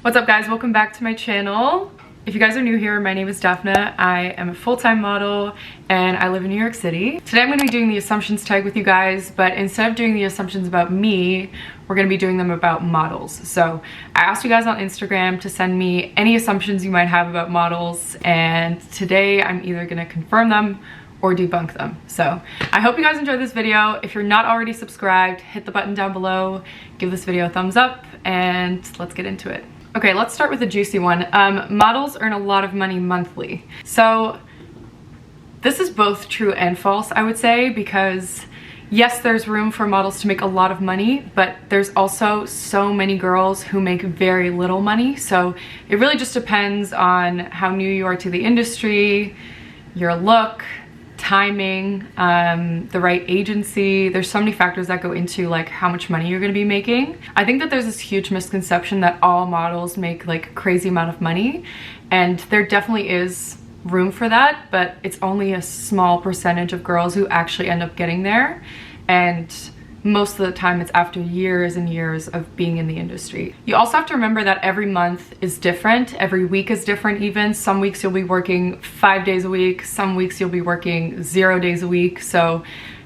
What's up guys, welcome back to my channel. If you guys are new here, my name is Daphne. I am a full-time model and I live in New York City. Today I'm going to be doing the assumptions tag with you guys, but instead of doing the assumptions about me, we're going to be doing them about models. So I asked you guys on Instagram to send me any assumptions you might have about models, and today I'm either going to confirm them or debunk them. So I hope you guys enjoyed this video. If you're not already subscribed, hit the button down below, give this video a thumbs up, and let's get into it. Okay, let's start with a juicy one. Models earn a lot of money monthly. So this is both true and false, I would say, because yes, there's room for models to make a lot of money, but there's also so many girls who make very little money. So it really just depends on how new you are to the industry, your look, timing, the right agency. There's so many factors that go into like how much money you're going to be making. I think that there's this huge misconception that all models make like a crazy amount of money, and there definitely is room for that, but it's only a small percentage of girls who actually end up getting there, and most of the time it's after years and years of being in the industry. You also have to remember that every month is different, every week is different even. Some weeks you'll be working 5 days a week, some weeks you'll be working 0 days a week, so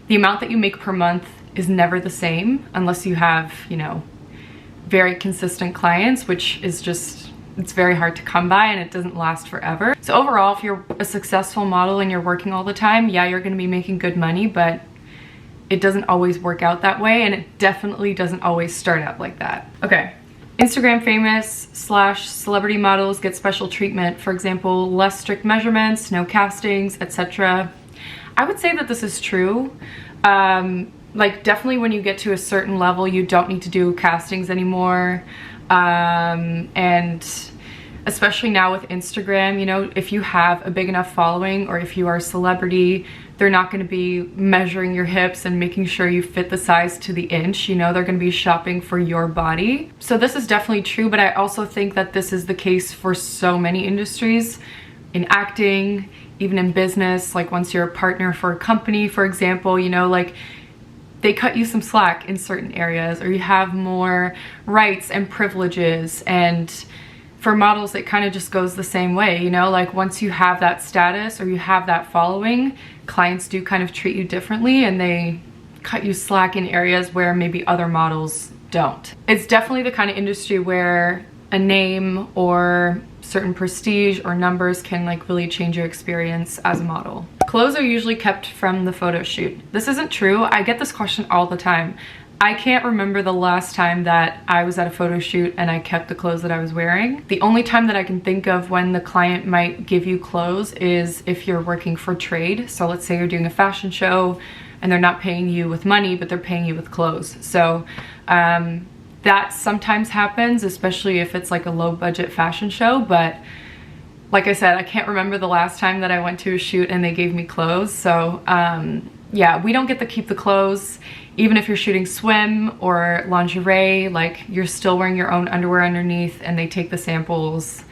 the amount that you make per month is never the same unless you have, you know, very consistent clients, which is just, it's very hard to come by and it doesn't last forever. So overall, if you're a successful model and you're working all the time, yeah, you're going to be making good money, but it doesn't always work out that way, and it definitely doesn't always start out like that. Okay, Instagram famous / celebrity models get special treatment. For example, less strict measurements, no castings, etc. I would say that this is true. Like definitely when you get to a certain level, you don't need to do castings anymore. And especially now with Instagram, you know, if you have a big enough following or if you are a celebrity, they're not going to be measuring your hips and making sure you fit the size to the inch. You know, they're going to be shopping for your body. So this is definitely true, but I also think that this is the case for so many industries. In acting, even in business, like once you're a partner for a company, for example, you know, like they cut you some slack in certain areas, or you have more rights and privileges. And for models, it kind of just goes the same way, you know, like once you have that status or you have that following, clients do kind of treat you differently and they cut you slack in areas where maybe other models don't. It's definitely the kind of industry where a name or certain prestige or numbers can like really change your experience as a model. Clothes are usually kept from the photo shoot. This isn't true. I get this question all the time. I can't remember the last time that I was at a photo shoot and I kept the clothes that I was wearing. The only time that I can think of when the client might give you clothes is if you're working for trade. So let's say you're doing a fashion show and they're not paying you with money, but they're paying you with clothes. So that sometimes happens, especially if it's like a low budget fashion show. But like I said, I can't remember the last time that I went to a shoot and they gave me clothes. So yeah, we don't get to keep the clothes. Even if you're shooting swim or lingerie, like you're still wearing your own underwear underneath, and they take the samples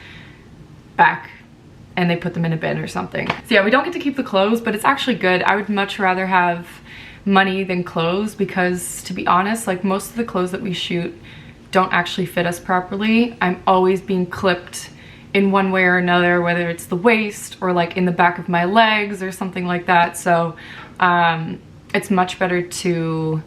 back and they put them in a bin or something. So yeah, we don't get to keep the clothes, but it's actually good. I would much rather have money than clothes, because to be honest, like most of the clothes that we shoot don't actually fit us properly. I'm always being clipped in one way or another, whether it's the waist or like in the back of my legs or something like that. So it's much better to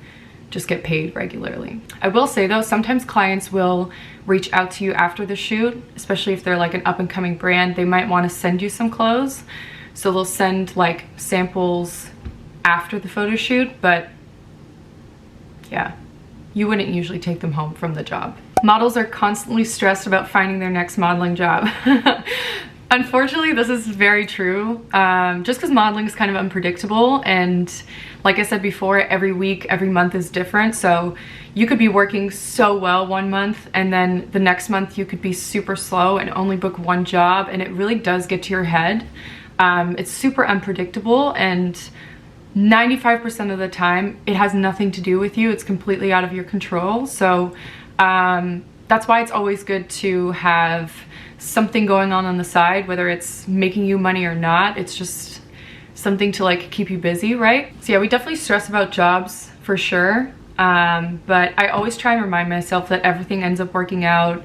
just get paid regularly. I will say though, sometimes clients will reach out to you after the shoot, especially if they're like an up and coming brand. They might want to send you some clothes. So they'll send like samples after the photo shoot, but yeah, you wouldn't usually take them home from the job. Models are constantly stressed about finding their next modeling job. Unfortunately, this is very true, just because modeling is kind of unpredictable, and like I said before, every week, every month is different. So you could be working so well one month, and then the next month you could be super slow and only book one job, and it really does get to your head. It's super unpredictable, and 95% of the time it has nothing to do with you. It's completely out of your control. So that's why it's always good to have something going on the side, whether it's making you money or not. It's just something to like keep you busy, right? So yeah, we definitely stress about jobs for sure, but I always try and remind myself that everything ends up working out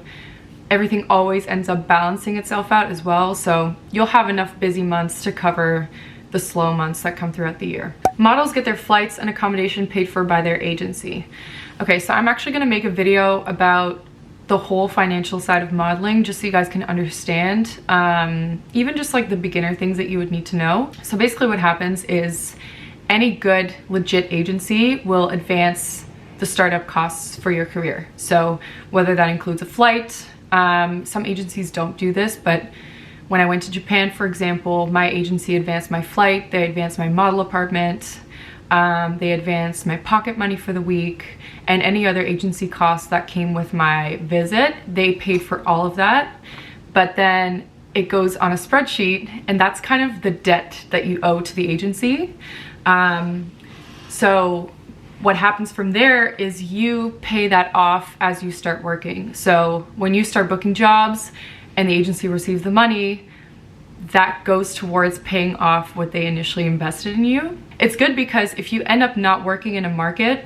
everything always ends up balancing itself out as well. So you'll have enough busy months to cover the slow months that come throughout the year. Models get their flights and accommodation paid for by their agency. Okay, so I'm actually gonna make a video about the whole financial side of modeling, just so you guys can understand, even just like the beginner things that you would need to know. So basically what happens is any good, legit agency will advance the startup costs for your career. So whether that includes a flight, some agencies don't do this, but when I went to Japan, for example, my agency advanced my flight, they advanced my model apartment, they advanced my pocket money for the week, and any other agency costs that came with my visit, they paid for all of that. But then it goes on a spreadsheet, and that's kind of the debt that you owe to the agency. So what happens from there is you pay that off as you start working. So when you start booking jobs and the agency receives the money, that goes towards paying off what they initially invested in you. It's good because if you end up not working in a market,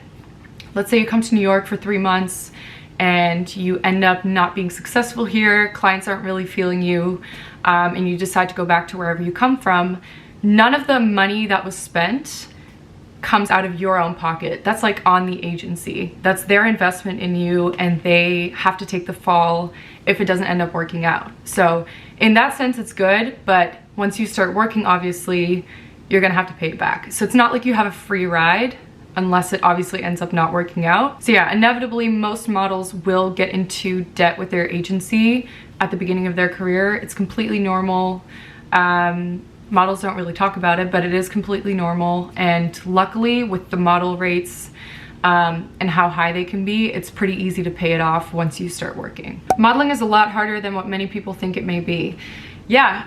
let's say you come to New York for 3 months and you end up not being successful here, clients aren't really feeling you, and you decide to go back to wherever you come from, none of the money that was spent comes out of your own pocket. That's like on the agency. That's their investment in you, and they have to take the fall if it doesn't end up working out. So in that sense, it's good, but once you start working, obviously, you're gonna have to pay it back. So it's not like you have a free ride unless it obviously ends up not working out. So yeah, inevitably, most models will get into debt with their agency at the beginning of their career. It's completely normal. Models don't really talk about it, but it is completely normal. And luckily, with the model rates and how high they can be, it's pretty easy to pay it off once you start working. Modeling is a lot harder than what many people think it may be. Yeah,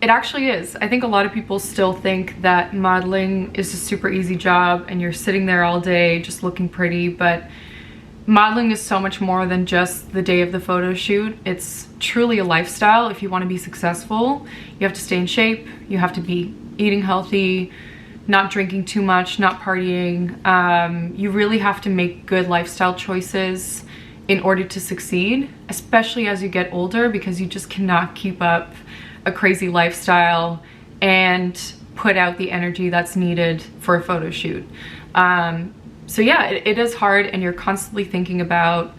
it actually is. I think a lot of people still think that modeling is a super easy job and you're sitting there all day just looking pretty, but modeling is so much more than just the day of the photo shoot. It's truly a lifestyle. If you want to be successful, you have to stay in shape, you have to be eating healthy, not drinking too much, not partying. You really have to make good lifestyle choices in order to succeed, especially as you get older, because you just cannot keep up a crazy lifestyle and put out the energy that's needed for a photo shoot. So yeah, it is hard, and you're constantly thinking about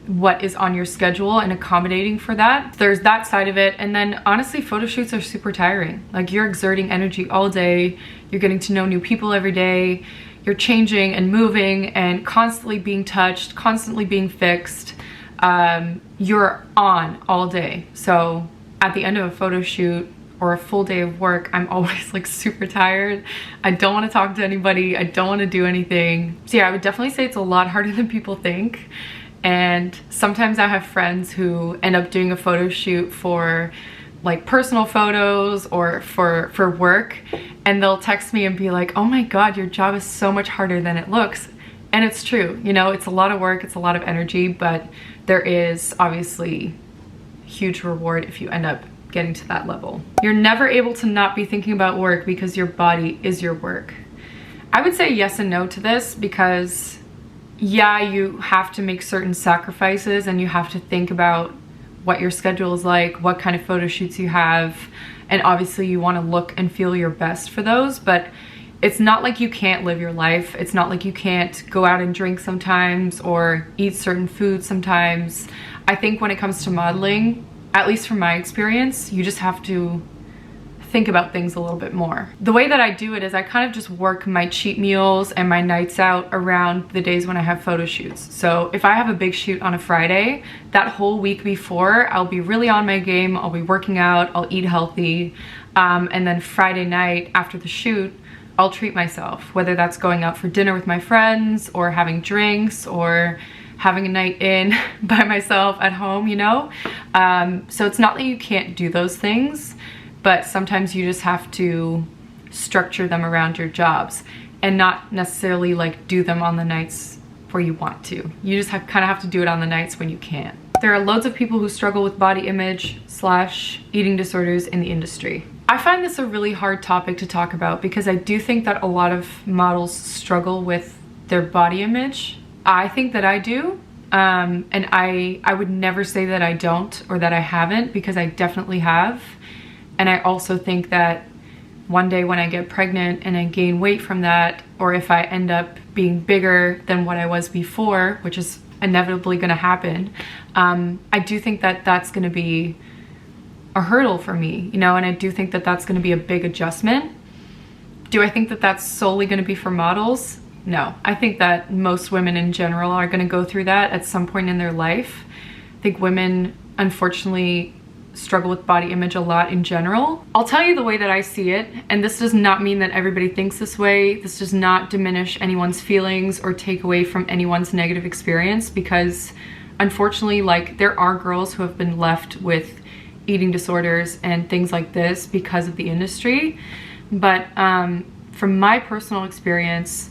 what is on your schedule and accommodating for that. There's that side of it, and then honestly, photo shoots are super tiring. Like, you're exerting energy all day, you're getting to know new people every day, you're changing and moving and constantly being touched, constantly being fixed. You're on all day. So at the end of a photo shoot or a full day of work, I'm always like super tired. I don't want to talk to anybody. I don't want to do anything. So yeah, I would definitely say it's a lot harder than people think. And sometimes I have friends who end up doing a photo shoot for like personal photos or for work, and they'll text me and be like, oh my god, your job is so much harder than it looks. And it's true, you know, it's a lot of work, it's a lot of energy, but there is obviously huge reward if you end up getting to that level. You're never able to not be thinking about work because your body is your work. I would say yes and no to this, because yeah, you have to make certain sacrifices and you have to think about what your schedule is like, what kind of photo shoots you have, and obviously you want to look and feel your best for those, but it's not like you can't live your life. It's not like you can't go out and drink sometimes or eat certain foods sometimes. I think when it comes to modeling, at least from my experience, you just have to think about things a little bit more. The way that I do it is I kind of just work my cheat meals and my nights out around the days when I have photo shoots. So if I have a big shoot on a Friday, that whole week before, I'll be really on my game, I'll be working out, I'll eat healthy, and then Friday night after the shoot, I'll treat myself, whether that's going out for dinner with my friends or having drinks or having a night in by myself at home, you know? So it's not that you can't do those things, but sometimes you just have to structure them around your jobs and not necessarily like do them on the nights where you want to. You just kind of have to do it on the nights when you can. There are loads of people who struggle with body image / eating disorders in the industry. I find this a really hard topic to talk about because I do think that a lot of models struggle with their body image. I think that I do, And I would never say that I don't or that I haven't, because I definitely have. And I also think that one day when I get pregnant and I gain weight from that, or if I end up being bigger than what I was before, which is inevitably going to happen, I do think that that's going to be a hurdle for me, you know, and I do think that that's going to be a big adjustment. Do I think that that's solely going to be for models? No. I think that most women in general are going to go through that at some point in their life. I think women, unfortunately, struggle with body image a lot in general. I'll tell you the way that I see it, and this does not mean that everybody thinks this way. This does not diminish anyone's feelings or take away from anyone's negative experience, because unfortunately, like, there are girls who have been left with eating disorders and things like this because of the industry. But from my personal experience,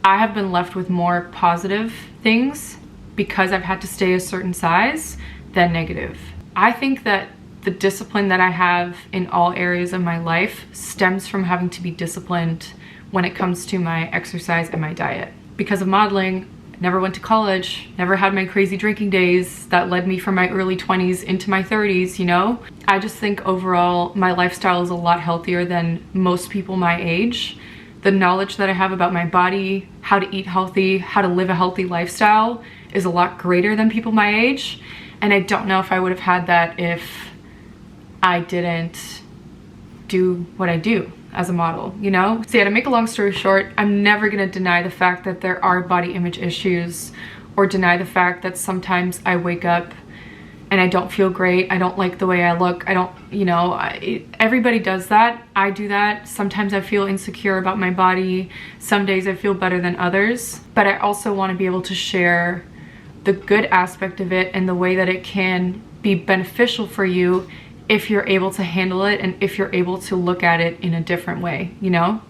I have been left with more positive things because I've had to stay a certain size than negative. I think that the discipline that I have in all areas of my life stems from having to be disciplined when it comes to my exercise and my diet. Because of modeling, never went to college, never had my crazy drinking days that led me from my early 20s into my 30s, you know? I just think overall my lifestyle is a lot healthier than most people my age. The knowledge that I have about my body, how to eat healthy, how to live a healthy lifestyle is a lot greater than people my age. And I don't know if I would have had that if I didn't do what I do as a model, you know? So yeah, to make a long story short, I'm never gonna deny the fact that there are body image issues, or deny the fact that sometimes I wake up and I don't feel great, I don't like the way I look, I don't, you know, everybody does that, I do that. Sometimes I feel insecure about my body, some days I feel better than others, but I also wanna be able to share the good aspect of it and the way that it can be beneficial for you if you're able to handle it and if you're able to look at it in a different way, you know?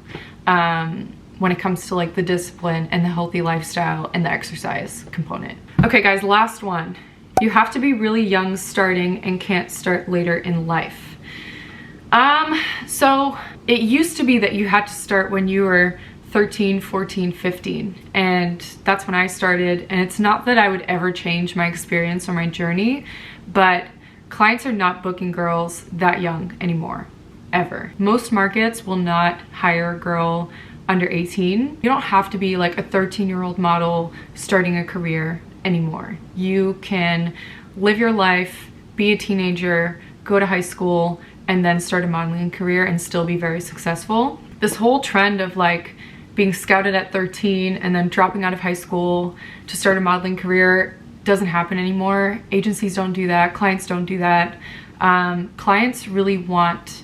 When it comes to like the discipline and the healthy lifestyle and the exercise component. Okay guys, last one. You have to be really young starting and can't start later in life. So it used to be that you had to start when you were 13, 14, 15, and that's when I started. And it's not that I would ever change my experience or my journey, but clients are not booking girls that young anymore, ever. Most markets will not hire a girl under 18. You don't have to be like a 13-year-old model starting a career anymore. You can live your life, be a teenager, go to high school, and then start a modeling career and still be very successful. This whole trend of like being scouted at 13 and then dropping out of high school to start a modeling career doesn't happen anymore. Agencies don't do that, clients don't do that. Clients really want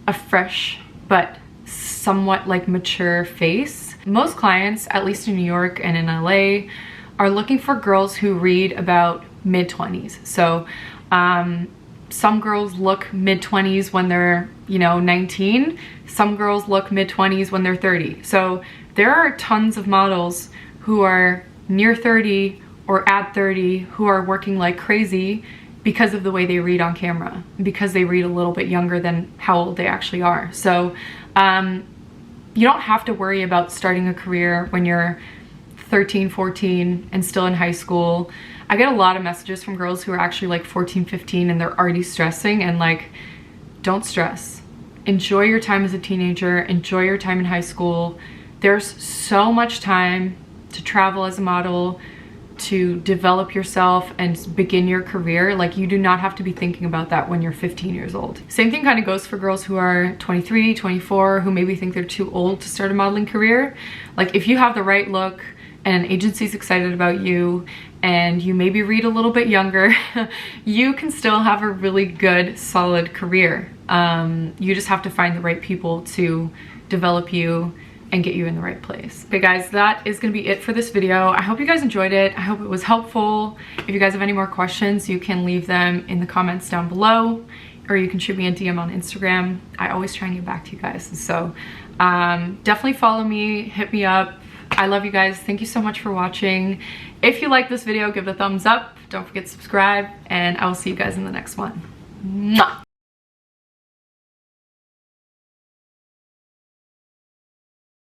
a fresh but somewhat like mature face. Most clients, at least in New York and in LA, are looking for girls who read about mid-20s. So some girls look mid-20s when they're, you know, 19. Some girls look mid-20s when they're 30. So there are tons of models who are near 30 or at 30 who are working like crazy because of the way they read on camera, because they read a little bit younger than how old they actually are. So you don't have to worry about starting a career when you're 13, 14 and still in high school. I get a lot of messages from girls who are actually like 14, 15 and they're already stressing, and like, don't stress. Enjoy your time as a teenager, enjoy your time in high school. There's so much time to travel as a model, to develop yourself and begin your career. Like, you do not have to be thinking about that when you're 15 years old. Same thing kind of goes for girls who are 23, 24, who maybe think they're too old to start a modeling career. Like, if you have the right look and an agency's excited about you and you maybe read a little bit younger, you can still have a really good, solid career. You just have to find the right people to develop you and get you in the right place. Okay guys, that is gonna be it for this video. I hope you guys enjoyed it. I hope it was helpful. If you guys have any more questions, you can leave them in the comments down below, or you can shoot me a DM on Instagram. I always try and get back to you guys. So definitely follow me, hit me up. I love you guys. Thank you so much for watching. If you like this video, give it a thumbs up. Don't forget to subscribe, and I will see you guys in the next one. Mwah!